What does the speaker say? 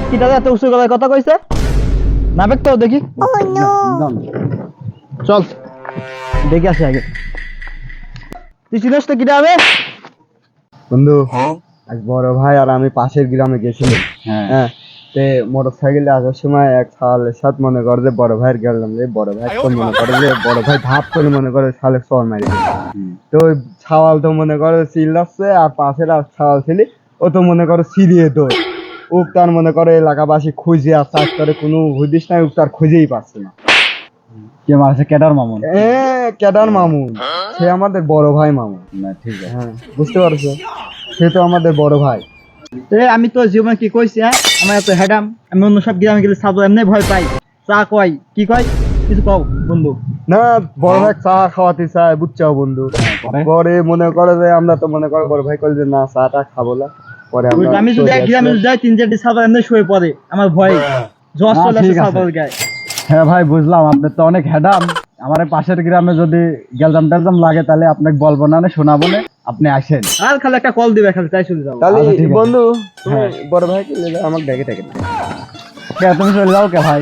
কিটা এত উঁচু গলায় কথা কইছে না তো দেখি চল দেখে আসি আগে তুই চিনিস তো কিটা হবে বন্ধু এক বড় ভাই আর আমি পাশের গ্রামে গেছিলাম। হ্যাঁ তে মোটর সাইকেলে আসার সময় এক সালের সাথে মনে করে যে বড় ভাইয়ের গেলাম রে, বড় ভাই তো মনে করে যে বড় ভাই ধাপ করে মনে করে সালে চর মারি তো ওই ছাওয়াল তো মনে করে চিল্লাচ্ছে আর পাশের আর ছাওয়াল ছেলে ও তো মনে করে সিরিয়ে তো ও তার মনে করে এলাকাবাসী খুঁজে আর চাষ করে কোনো হুদিস নাই, ও তার খুঁজেই পাচ্ছে না। কে মারছে কেডার মামুন কেদার মামুন, সে আমাদের বড় ভাই মামুন। না ঠিক আছে হ্যাঁ বুঝতে পারছো, সে তো আমাদের বড় ভাই। আমি তো জীবনে কি কইছি হ্যাঁ আমার এত হেডাম আমি অন্য সব গ্রামে গেলে সাবো এমনি ভয় পাই চা কয় কি কয় কিছু কও বন্ধু না বড় ভাই চা খাওয়াতে চায় বুঝছাও বন্ধু, পরে মনে করে যে আমরা তো মনে করো বড় ভাই কল যে না চাটা খাবো না, পরে আমরা আমি যদি এক গ্রামে যাই 3-4টি সাবো এমনি শুয়ে পড়ে আমার ভয় জ্বর চলে আসে সাবোর গায়ে। হ্যাঁ ভাই বুঝলাম, আপনার তো অনেক হেডাম। আমার এই পাশের গ্রামে যদি গেলজাম টেলজাম লাগে তাহলে আপনাকে বলবো না, শোনাবো না, আপনি আসেন। আর খালি একটা কল দিবে খালি তাই চলে যাও। তাহলে আচ্ছা, ঠিক আছে। বন্ধু তুমি বড় ভাইকে নিয়ে যাও, আমাকে ডেকে ডেকে কে তুমি চলে যাও কে ভাই?